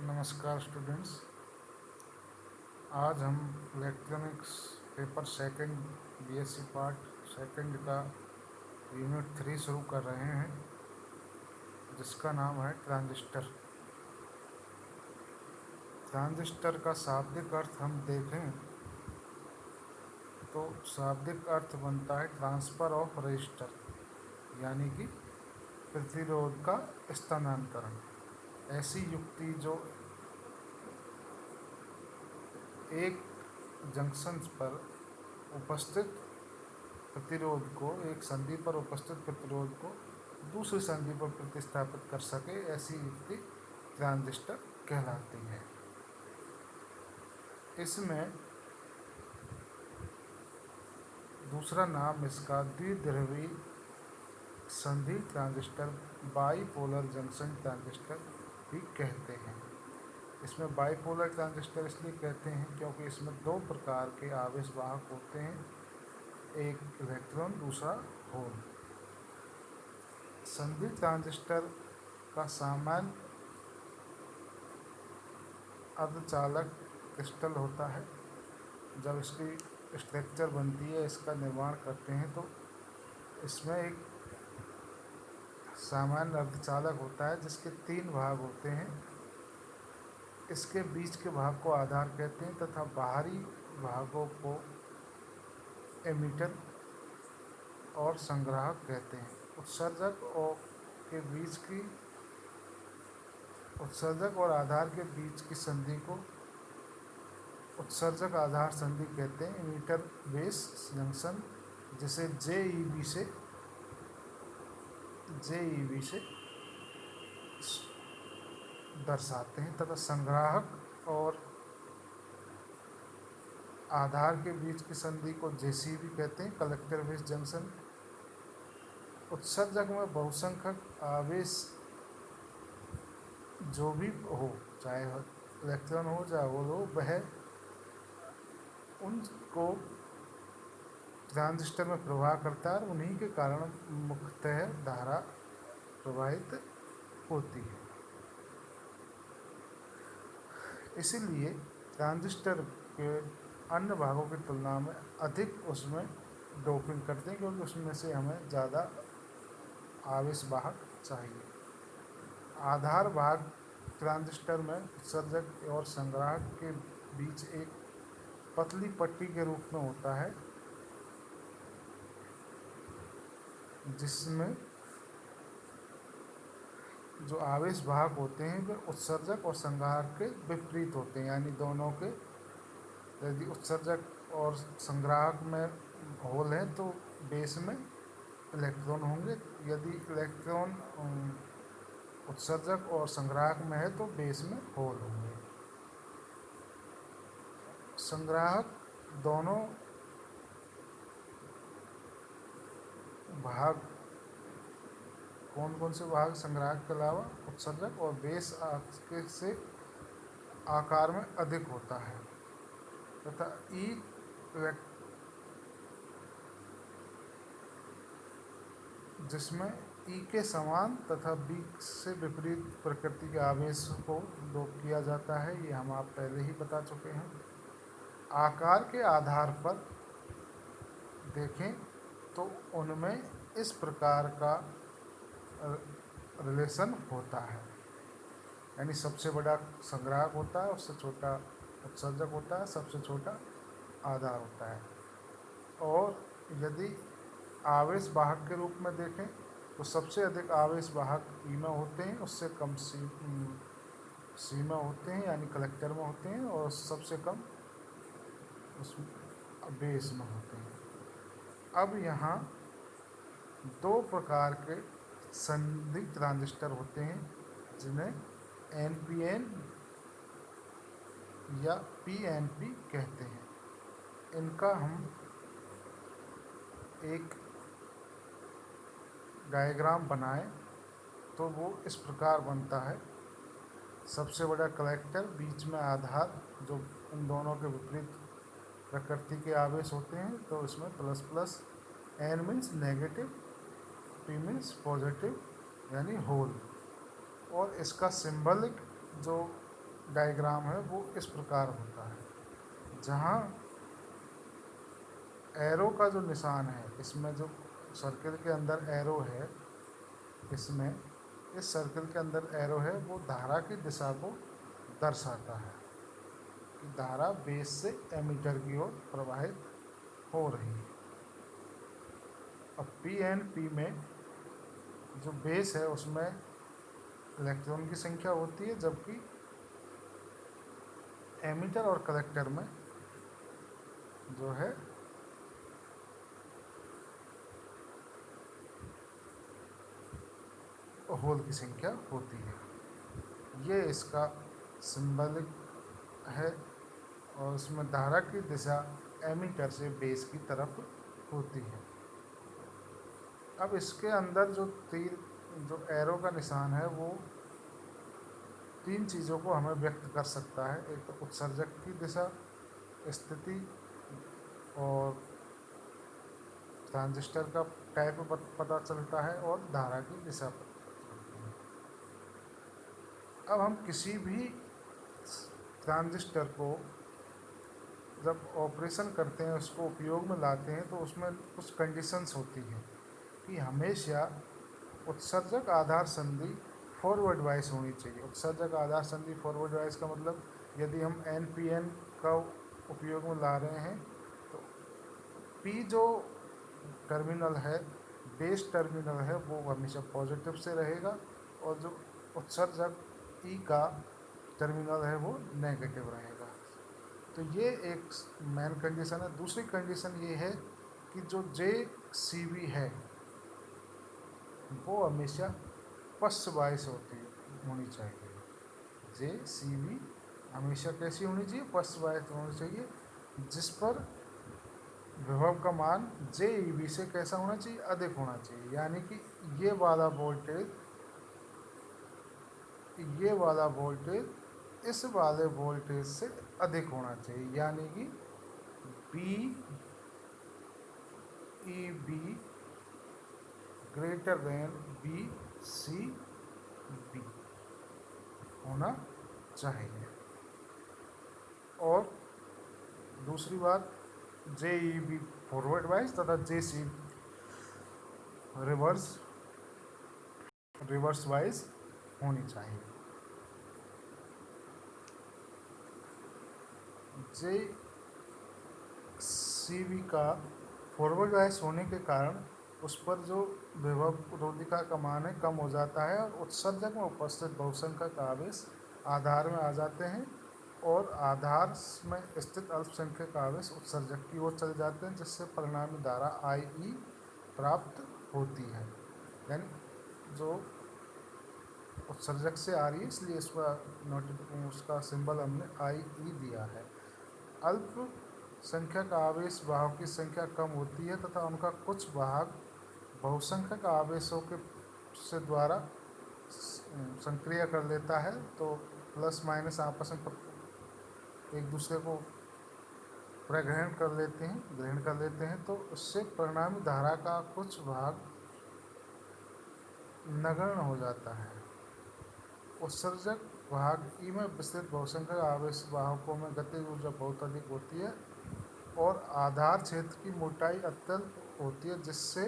नमस्कार स्टूडेंट्स। आज हम electronics paper second BSc part second का यूनिट 3 शुरू कर रहे हैं, जिसका नाम है ट्रांजिस्टर। ट्रांजिस्टर का शाब्दिक अर्थ हम देखें तो शाब्दिक अर्थ बनता है ट्रांसफ़र ऑफ रजिस्टर, यानी कि प्रतिरोध का स्थानांतरण। ऐसी युक्ति जो एक जंक्शन पर उपस्थित प्रतिरोध को, एक संधि पर उपस्थित प्रतिरोध को दूसरी संधि पर प्रतिस्थापित कर सके, ऐसी युक्ति ट्रांजिस्टर कहलाती है। इसमें दूसरा नाम इसका द्विध्रुवी संधि ट्रांजिस्टर, बाईपोलर जंक्शन ट्रांजिस्टर भी कहते हैं। इसमें बाईपोलर ट्रांजिस्टर इसलिए कहते हैं क्योंकि इसमें दो प्रकार के आवेश वाहक होते हैं, एक इलेक्ट्रॉन, दूसरा होल। संधि ट्रांजिस्टर का सामान्य अर्धचालक क्रिस्टल होता है। जब इसकी स्ट्रक्चर बनती है, इसका निर्माण करते हैं, तो इसमें एक सामान्य अर्धचालक होता है जिसके 3 भाग होते हैं। इसके बीच के भाग को आधार कहते हैं तथा बाहरी भागों को एमीटर और संग्राहक कहते हैं। उत्सर्जक और आधार के बीच की संधि को उत्सर्जक आधार संधि कहते हैं। एमीटर बेस जंक्शन, जिसे जेईबी से दर्शाते हैं, तथा संग्राहक और आधार के बीच की संधि को जेसीबी कहते हैं, कलेक्टर बेस जंक्शन। उत्सर्जक में बहुसंख्यक आवेश जो भी हो, चाहे इलेक्ट्रॉन हो चाहे होल हो, वह उनको ट्रांजिस्टर में प्रवाह करता है और उन्हीं के कारण मुख्यतः धारा प्रवाहित होती है। इसीलिए ट्रांजिस्टर के अन्य भागों की तुलना में अधिक उसमें डोपिंग करते हैं, क्योंकि उसमें से हमें ज़्यादा आवेश वाहक चाहिए। आधार भाग ट्रांजिस्टर में उत्सर्जक और संग्राहक के बीच एक पतली पट्टी के रूप में होता है, जिसमें जो आवेश वाहक होते हैं वे उत्सर्जक और संग्राहक के विपरीत होते हैं। यानी दोनों के, यदि उत्सर्जक और संग्राहक में होल है तो बेस में इलेक्ट्रॉन होंगे, यदि इलेक्ट्रॉन उत्सर्जक और संग्राहक में है तो बेस में होल होंगे। संग्राहक दोनों भाग, कौन कौन से भाग संग्राहक के अलावा, उत्सर्जक और बेस से आकार में अधिक होता है, तथा जिसमें ई के समान तथा बी से विपरीत प्रकृति के आवेश को डोप किया जाता है। ये हम आप पहले ही बता चुके हैं। आकार के आधार पर देखें तो उनमें इस प्रकार का रिलेशन होता है, यानी सबसे बड़ा संग्राहक होता है, उससे छोटा उत्सर्जक होता है, सबसे छोटा आधार होता है। और यदि आवेश वाहक के रूप में देखें तो सबसे अधिक आवेश वाहक ई में होते हैं, उससे कम सी में होते हैं, यानी कलेक्टर में होते हैं, और सबसे कम उस बेस में होते हैं। अब यहाँ दो प्रकार के संधि ट्रांजिस्टर होते हैं, जिन्हें एनपीएन या पीएनपी कहते हैं। इनका हम एक डायग्राम बनाएं तो वो इस प्रकार बनता है। सबसे बड़ा कलेक्टर, बीच में आधार, जो इन दोनों के विपरीत प्रकृति के आवेश होते हैं, तो इसमें plus plus, N means negative, P means positive, यानी होल। और इसका सिंबलिक जो डायग्राम है वो इस प्रकार होता है, जहाँ एरो का जो निशान है, इसमें जो सर्किल के अंदर एरो है, इसमें इस सर्किल के अंदर एरो है, वो धारा की दिशा को दर्शाता है कि धारा बेस से एमीटर की ओर प्रवाहित हो रही है। अब पी एन पी में जो बेस है उसमें इलेक्ट्रॉन की संख्या होती है, जबकि एमीटर और कलेक्टर में जो है होल की संख्या होती है। ये इसका सिंबलिक है और उसमें धारा की दिशा एमीटर से बेस की तरफ होती है। अब इसके अंदर जो तीर, जो एरो का निशान है, वो तीन चीज़ों को हमें व्यक्त कर सकता है। एक तो उत्सर्जक की दिशा, स्थिति और ट्रांजिस्टर का टाइप पता चलता है और धारा की दिशा पता चलती है। अब हम किसी भी ट्रांजिस्टर को जब ऑपरेशन करते हैं, उसको उपयोग में लाते हैं, तो उसमें कुछ कंडीशंस होती हैं कि हमेशा उत्सर्जक आधार संधि फॉरवर्ड वाइज होनी चाहिए। उत्सर्जक आधार संधि फॉरवर्ड वाइज का मतलब, यदि हम एन पी एन का उपयोग में ला रहे हैं तो पी जो टर्मिनल है, बेस टर्मिनल है, वो हमेशा पॉजिटिव से रहेगा और जो उत्सर्जक ई का टर्मिनल है वो नेगेटिव रहेगा। तो ये एक मेन कंडीशन है। दूसरी कंडीशन ये है कि जो जे सी बी है वो हमेशा पश्च वाइस होनी चाहिए। जे सी बी हमेशा कैसी होनी चाहिए? पश्च वाइस होनी चाहिए, जिस पर विभव का मान जे ई बी से कैसा होना चाहिए? अधिक होना चाहिए। यानी कि ये वाला वोल्टेज इस वाले वोल्टेज से अधिक होना चाहिए। यानी कि B E B greater than B C B होना चाहिए। और दूसरी बात, J E B forward wise तथा जे सी रिवर्स वाइज होनी चाहिए। जे सी बी का फॉरवर्ड वाइज होने के कारण उस पर जो विभव रोधिका का मान है कम हो जाता है और उत्सर्जक में उपस्थित बहुसंख्यक आवेश आधार में आ जाते हैं और आधार में स्थित अल्पसंख्यक आवेश उत्सर्जक की ओर चले जाते हैं, जिससे परिणामी धारा आई ई प्राप्त होती है। यानी जो उत्सर्जक से आ रही है, इसलिए उसका सिंबल हमने आई ई दिया है। अल्प संख्यक आवेश वाहक की संख्या कम होती है तथा उनका कुछ वाहक बहुसंख्यक आवेशों के से द्वारा संक्रिया कर लेता है, तो प्लस माइनस आपस में एक दूसरे को ग्रहण कर लेते हैं, तो उससे परिणामी धारा का कुछ भाग नगण्य हो जाता है। उत्सर्जक भाग ई में विस्तृत बहुसंख्यक आवेश वाहकों में गतिज ऊर्जा बहुत अधिक होती है और आधार क्षेत्र की मोटाई अत्यल्प होती है, जिससे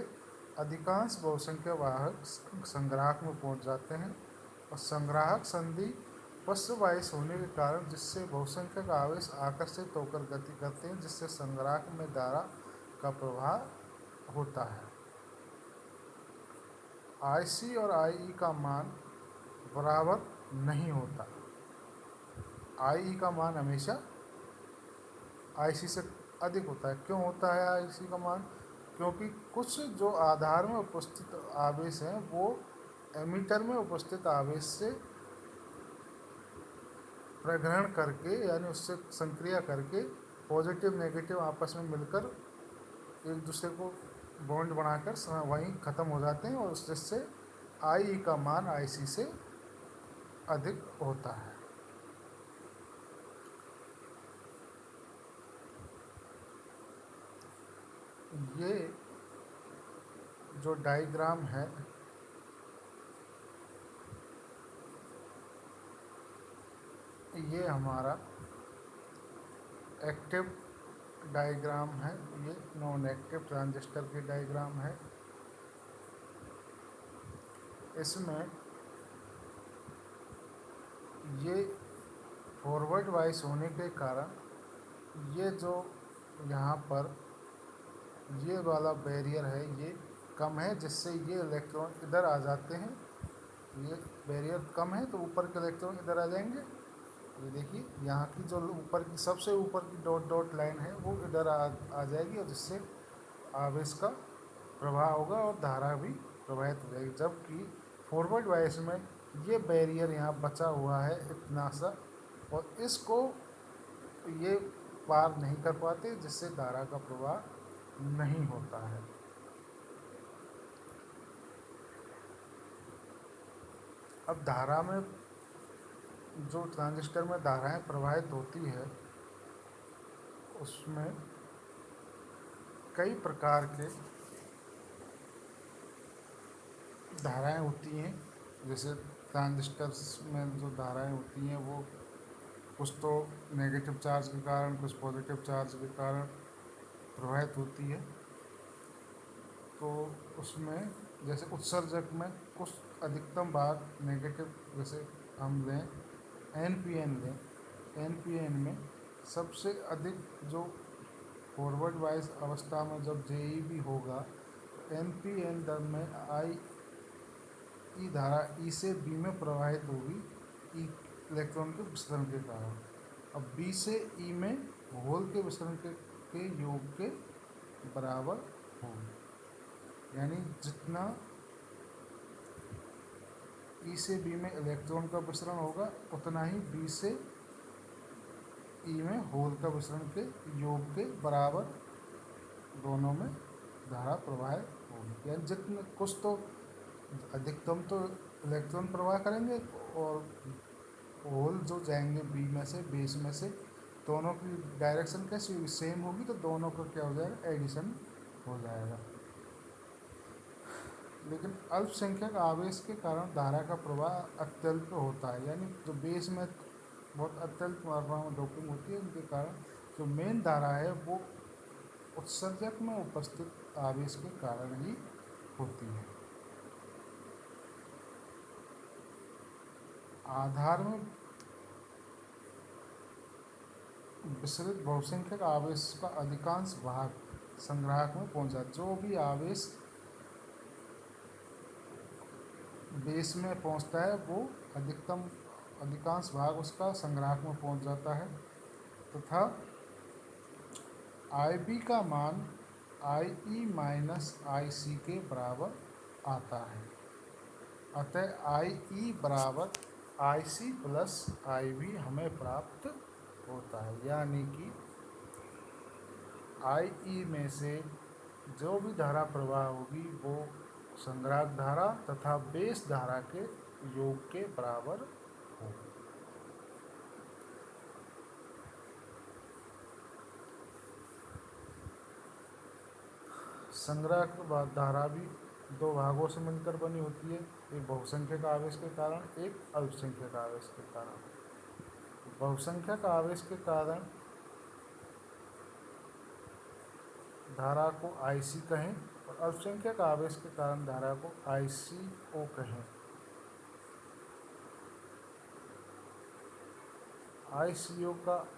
अधिकांश बहुसंख्यक वाहक संग्राहक में पहुंच जाते हैं और संग्राहक संधि पश्च वाइस होने के कारण, जिससे बहुसंख्यक आवेश आकर्षित होकर गति करते हैं, जिससे संग्राहक में धारा का प्रवाह होता है। IC और IE का मान बराबर नहीं होता। IE का मान हमेशा IC से अधिक होता है। क्यों होता है IC का मान? क्योंकि कुछ जो आधार में उपस्थित आवेश हैं वो एमीटर में उपस्थित आवेश से प्रग्रहण करके, यानी उससे संक्रिया करके पॉजिटिव नेगेटिव आपस में मिलकर एक दूसरे को बॉन्ड बनाकर वहीं ख़त्म हो जाते हैं और जिससे IE का मान IC से अधिक होता है। ये जो डायग्राम है ये हमारा एक्टिव डायग्राम है, ये नॉन एक्टिव ट्रांजिस्टर की डायग्राम है। इसमें ये फॉरवर्ड वाइस होने के कारण ये जो यहाँ पर ये वाला बैरियर है ये कम है, जिससे ये इलेक्ट्रॉन इधर आ जाते हैं। ये बैरियर कम है तो ऊपर के इलेक्ट्रॉन इधर आ जाएंगे। ये देखिए यहाँ की जो ऊपर की सबसे ऊपर की डॉट डॉट लाइन है वो इधर आ जाएगी, और जिससे आवेश का प्रवाह होगा और धारा भी प्रवाहित हो जाएगी। जबकि फॉरवर्ड वाइस में ये बैरियर यहाँ बचा हुआ है इतना सा, और इसको ये पार नहीं कर पाते, जिससे धारा का प्रवाह नहीं होता है। अब धारा में जो ट्रांजिस्टर में धाराएं प्रवाहित होती है उसमें कई प्रकार के धाराएं होती हैं। जैसे ट्रांजिस्टर में जो धाराएं होती हैं वो कुछ तो नेगेटिव चार्ज के कारण, कुछ पॉजिटिव चार्ज के कारण प्रवाहित होती है। तो उसमें जैसे उत्सर्जक में कुछ अधिकतम भाग नेगेटिव, जैसे हम लें NPN लें, NPN में सबसे अधिक जो फॉरवर्ड वाइज अवस्था में जब JEB होगा तो NPN दर में धारा E से B में प्रवाहित होगी, E इलेक्ट्रॉन के विसरण के कारण। अब B से E में होल के विसरण के योग के बराबर होगी। यानी जितना E से B में इलेक्ट्रॉन का विसरण होगा उतना ही B से E में होल का विसरण के योग के बराबर दोनों में धारा प्रवाह होगी। यानी जितने कुछ तो अधिकतम तो इलेक्ट्रॉन प्रवाह करेंगे, और होल जो जाएंगे B में से बेस में से, दोनों की डायरेक्शन कैसी होगी, सेम होगी, तो दोनों का क्या हो जाएगा, एडिशन हो जाएगा। लेकिन अल्पसंख्यक आवेश के कारण धारा का प्रवाह अत्यल्प होता है। यानी जो बेस में बहुत अत्यल्प मात्रा में डोपिंग होती है, उनके कारण जो मेन धारा है वो उत्सर्जक में उपस्थित आवेश के कारण ही होती है। आधार में विसरित बहुसंख्यक आवेश का अधिकांश भाग संग्राहक में पहुंचा। जो भी आवेश बेस में पहुंचता है वो अधिकांश भाग उसका संग्राहक में पहुंच जाता है, तथा IB का मान IE माइनस IC के बराबर आता है। अतः IE बराबर IC प्लस IB हमें प्राप्त होता है। यानी कि IE में से जो भी धारा प्रवाह होगी वो संग्राहक धारा तथा बेस धारा के योग के बराबर होगी। संग्राहक धारा भी दो भागों से मिलकर बनी होती है, एक बहुसंख्यक आवेश के कारण, एक अल्पसंख्यक आवेश के कारण। बहुसंख्यक आवेश के कारण धारा को IC कहें, और अल्पसंख्यक आवेश के कारण धारा को ICO कहें।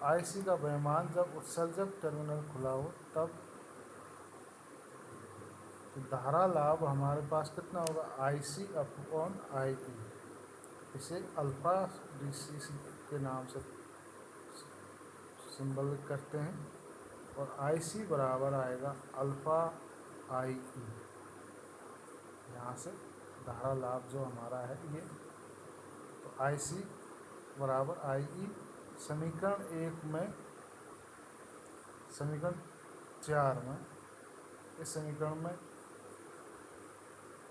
IC का व्ययमान जब उत्सर्जक टर्मिनल खुला हो तब तो धारा लाभ हमारे पास कितना होगा, IC अपॉन IE। इसे अल्फा DC के नाम से सिंबल करते हैं, और IC बराबर आएगा अल्फा IE। यहाँ से धारा लाभ जो हमारा है ये, तो IC बराबर IE। समीकरण 1 में, समीकरण 4 में, इस समीकरण में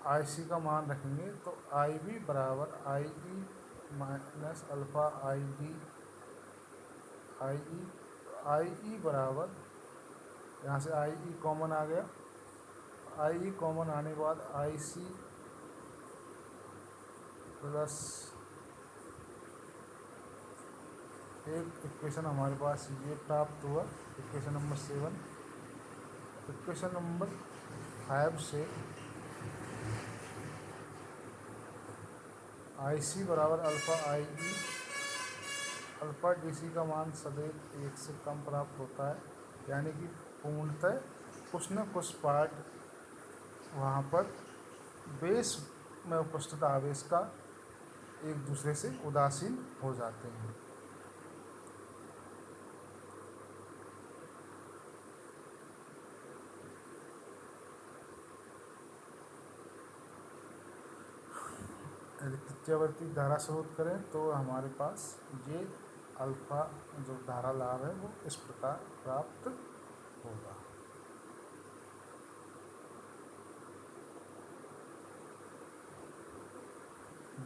IC का मान रखेंगे तो IB बराबर IE minus alpha IB IE बराबर, यहाँ से IE कॉमन आ गया, IE कॉमन आने के बाद IC प्लस एक इक्वेशन हमारे पास ये प्राप्त हुआ, इक्वेशन नंबर 7। इक्वेशन नंबर 5 से आई सी बराबर अल्फ़ा आई ई, अल्फ़ा डी सी का मान सदैव 1 से कम प्राप्त होता है, यानी कि पूर्णतः कुछ न कुछ पार्ट वहाँ पर बेस में उपस्थित आवेश का एक दूसरे से उदासीन हो जाते हैं। यदि प्रत्यावर्ती धारा स्रोत करें तो हमारे पास ये अल्फा जो धारा लाभ है वो इस प्रकार प्राप्त होगा।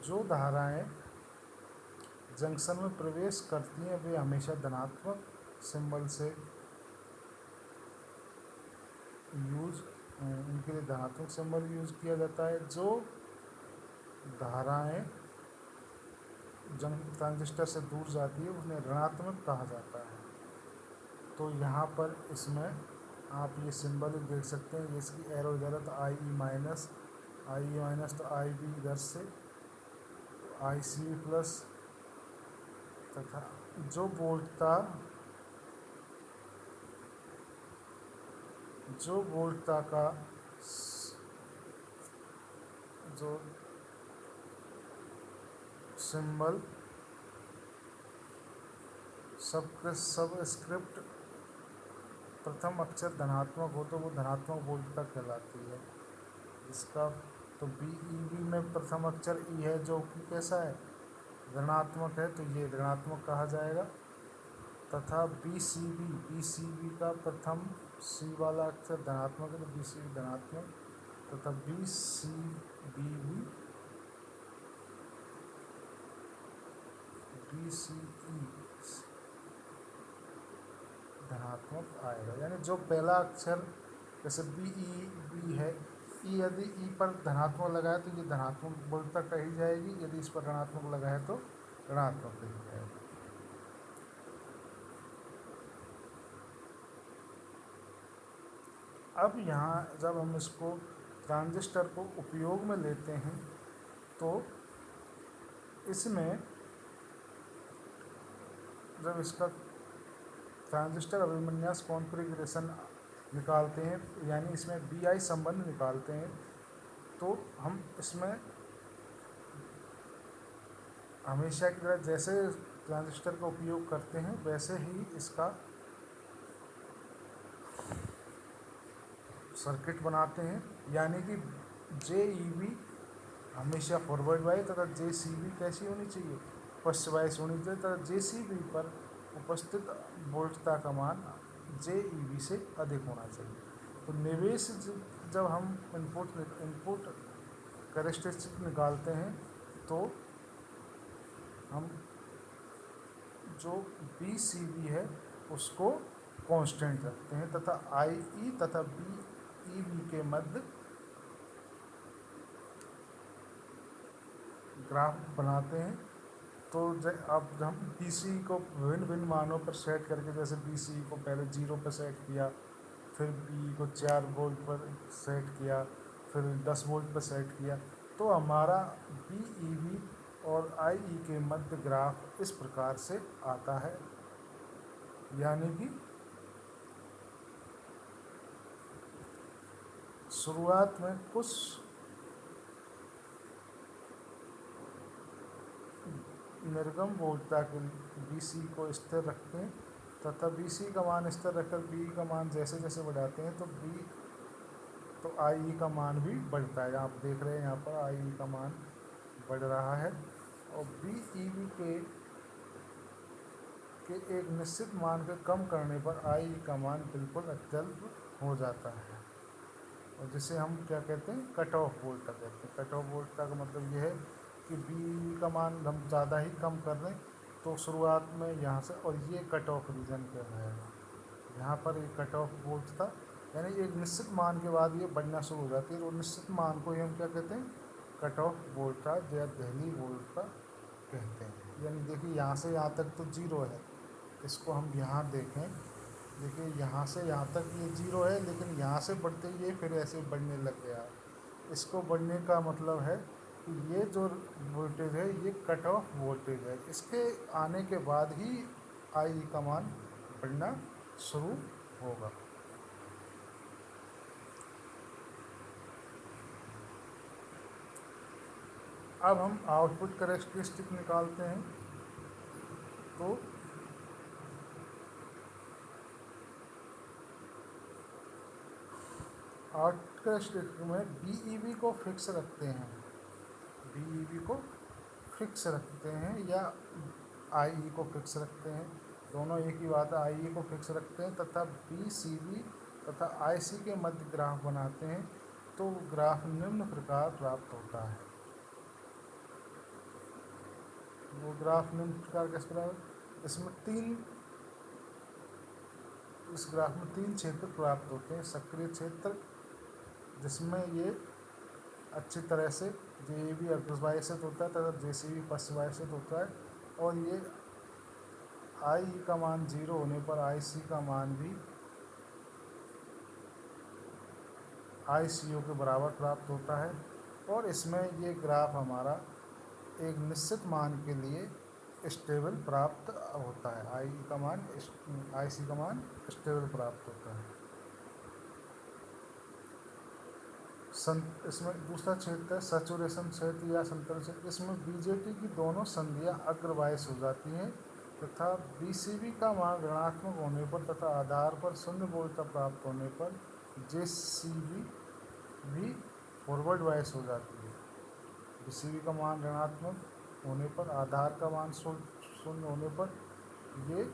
जो धाराएं जंक्शन में प्रवेश करती हैं वे हमेशा धनात्मक सिंबल से इनके लिए धनात्मक सिंबल यूज किया जाता है। जो धाराएं ट्रांजिस्टर से दूर जाती है उन्हें ऋणात्मक कहा जाता है। तो यहाँ पर इसमें आप ये सिंबल देख सकते हैं, इसकी एरो इधर है तो आई ई माइनस, तो आई बी इधर से, तो आई सी प्लस, तथा जो वोल्टता का जो सिंबल सबस्क्रिप्ट प्रथम अक्षर धनात्मक हो तो वो धनात्मक वोल्टता कहलाती है। इसका तो बी में प्रथम अक्षर ई है जो कि कैसा है, ऋणात्मक है, तो ये ऋणात्मक कहा जाएगा। तथा बी सी बी का प्रथम सी वाला अक्षर धनात्मक है तो बी सी बी धनात्मक, तथा बी सी बी भी बी सी ई धनात्मक आएगा। यानी जो पहला अक्षर जैसे बी है, यदि ई पर धनात्मक लगा है तो ये धनात्मक वोल्टता कही जाएगी, यदि इस पर ऋणात्मक लगा है तो ऋणात्मक कही जाएगी। अब यहाँ जब हम इसको ट्रांजिस्टर को उपयोग में लेते हैं तो इसमें जब इसका ट्रांजिस्टर अभिविन्यास कॉन्फ़िगरेशन निकालते हैं, यानी इसमें बी आई संबंध निकालते हैं, तो हम इसमें हमेशा की तरह जैसे ट्रांजिस्टर का उपयोग करते हैं वैसे ही इसका सर्किट बनाते हैं। यानी कि जे ई बी हमेशा फॉरवर्ड वाइज तथा जे सी बी कैसी होनी चाहिए, पश्चिम वाइज होनी चाहिए, तथा जे सी बी पर उपस्थित वोल्टता का मान जे ई बी से अधिक होना चाहिए। तो निवेश जब हम इनपुट कैरेक्टरिस्टिक निकालते हैं तो हम जो बी सी बी है उसको कांस्टेंट रखते हैं, तथा आई ई तथा बी ई बी के मध्य ग्राफ बनाते हैं। तो अब हम बी सी को विभिन्न मानों पर सेट करके, जैसे बी सी को पहले 0 पर सेट किया, फिर बी को 4 वोल्ट पर सेट किया, फिर 10 वोल्ट पर सेट किया, तो हमारा बी ई बी और आई ई के मध्य ग्राफ इस प्रकार से आता है। यानी कि शुरुआत में कुछ निर्गम वोल्टता के बी सी को स्थिर रखते हैं, तथा बी सी का मान स्थिर रखकर बी का मान जैसे जैसे बढ़ाते हैं तो आई ई का मान भी बढ़ता है। आप देख रहे हैं यहाँ पर आई ई का मान बढ़ रहा है, और बी ई बी के एक निश्चित मान के कम करने पर आई ई का मान बिल्कुल अत्यल्प हो जाता है, और जिसे हम क्या कहते हैं, कट ऑफ वोल्टता कहते हैं। कट ऑफ वोल्टता का मतलब यह है कि बी का मान हम ज़्यादा ही कम कर दें तो शुरुआत में यहाँ से, और ये कट ऑफ रीजन कहलाएगा। यहाँ पर एक कट ऑफ वोल्टता यानी एक निश्चित मान के बाद ये बढ़ना शुरू हो जाती है, तो निश्चित मान को ही हम क्या कहते हैं, कट ऑफ वोल्टता या दहली वोल्टता कहते हैं। यानी देखिए यहाँ से यहाँ तक तो जीरो है, इसको हम यहाँ देखें, देखिए यहाँ से यहाँ तक ये जीरो है, लेकिन यहाँ से बढ़ते ही ये फिर ऐसे बढ़ने लग गया। इसको बढ़ने का मतलब है कि ये जो वोल्टेज है ये कट ऑफ वोल्टेज है, इसके आने के बाद ही आई का मान बढ़ना शुरू होगा। अब हम आउटपुट कैरेक्टरिस्टिक निकालते हैं। तो आउटपुट कैरेक्टरिस्टिक में बीईवी को फिक्स रखते हैं, बीईवी को फिक्स रखते हैं या आई को फिक्स रखते हैं, दोनों एक ही बात है। आई को फिक्स रखते हैं तथा बीसीबी तथा आईसी के मध्य ग्राफ बनाते हैं, तो ग्राफ निम्न प्रकार प्राप्त होता है। वो ग्राफ निम्न प्रकार किस प्रकार, इस ग्राफ में तीन क्षेत्र प्राप्त होते हैं। सक्रिय क्षेत्र जिसमें ये अच्छी तरह से जे बी अग्रवायसित होता है तथा जेसीबी पश्चवायसित होता है, और ये आई का मान 0 होने पर आईसी का मान भी आईसीओ के बराबर प्राप्त होता है। और इसमें ये ग्राफ हमारा एक निश्चित मान के लिए स्टेबल प्राप्त होता है, आईसी का मान स्टेबल प्राप्त होता है। इसमें दूसरा क्षेत्र है सैचुरेशन क्षेत्र या संतृप्त क्षेत्र। इसमें बीजेटी की दोनों संधियां अग्रवाइस हो जाती हैं तथा बीसीबी का मान ऋणात्मक होने पर तथा आधार पर शून्य वोल्ट प्राप्त होने पर जेसीबी भी फॉरवर्ड वाइस हो जाती है। बीसीबी का मान ऋणात्मक होने पर, आधार का मान शून्य होने पर ये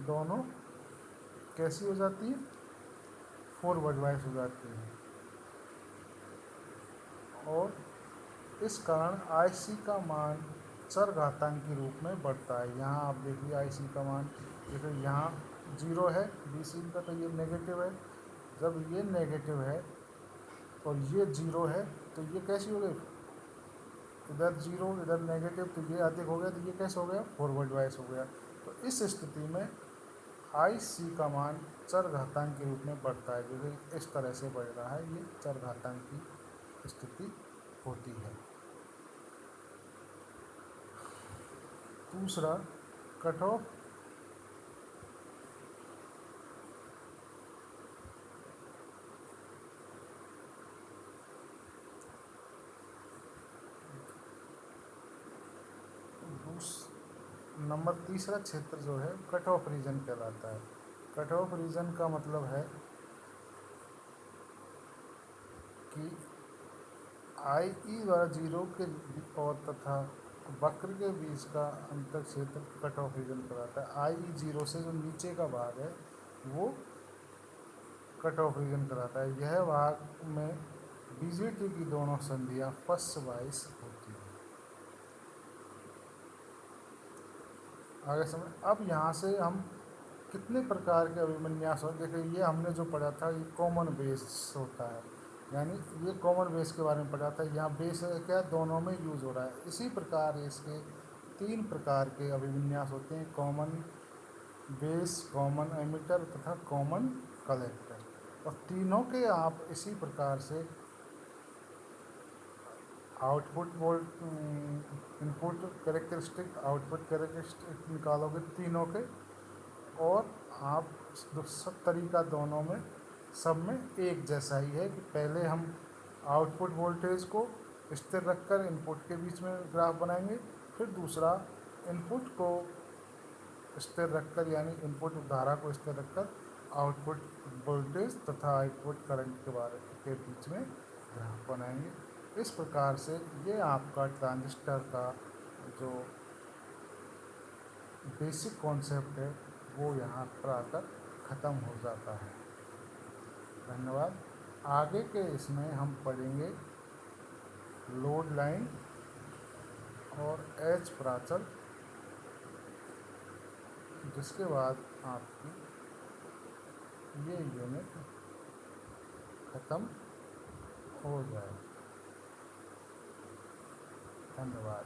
दोनों कैसी हो जाती है, फॉरवर्ड वाइस हो जाती है। और इस कारण आईसी का मान चरघातांक के रूप में बढ़ता है। यहाँ आप देखिए आईसी का मान, देखिए यहाँ 0 है बीसीबी का, तो ये नेगेटिव है। जब ये नेगेटिव है और ये 0 है तो ये कैसी हो गई, इधर 0 इधर नेगेटिव, तो ये अधिक हो गया, तो ये कैसे हो गया, फॉरवर्ड वाइस हो गया। तो इस स्थिति में आईसी का मान चरघातांक के रूप में बढ़ता है, जो इस तरह से बढ़ रहा है, ये चरघातांक की स्थिति होती है। दूसरा, कट ऑफ नंबर तीसरा क्षेत्र जो है कट ऑफ रीजन कहलाता है। कट ऑफ रीजन का मतलब है कि आई ई द्वारा 0 के और तथा वक्र के बीच का अंतर क्षेत्र कट ऑफ रीजन कहलाता है। आई ई 0 से जो नीचे का भाग है वो कट ऑफ रीजन कहलाता है। यह भाग में बीजेटी की दोनों संधियां फर्स्ट वाइस होती हैं। आगे समझ, अब यहाँ से हम कितने प्रकार के अभिविन्यास हो, देखिए ये हमने जो पढ़ा था ये कॉमन बेस होता है, यानी ये कॉमन बेस के बारे में पढ़ा था। यहाँ बेस क्या दोनों में यूज हो रहा है। इसी प्रकार इसके 3 प्रकार के अभिविन्यास होते हैं, कॉमन बेस, कॉमन एमिटर तथा कॉमन कलेक्टर। और तीनों के आप इसी प्रकार से output volt input characteristic output characteristic निकालोगे तीनों के, और आप सब तरीका दोनों में सब में एक जैसा ही है कि पहले हम आउटपुट वोल्टेज को स्थिर रखकर इनपुट के बीच में ग्राफ बनाएंगे, फिर दूसरा इनपुट को स्थिर रखकर यानी इनपुट धारा को स्थिर रखकर आउटपुट वोल्टेज तथा आउटपुट करंट के बीच में ग्राफ बनाएंगे। इस प्रकार से ये आपका ट्रांजिस्टर का जो बेसिक कॉन्सेप्ट है वो यहाँ पर आकर ख़त्म हो जाता है। धन्यवाद। आगे के इसमें हम पढ़ेंगे लोड लाइन और एच प्राचल, जिसके बाद आपकी ये यूनिट ख़त्म हो जाए। धन्यवाद।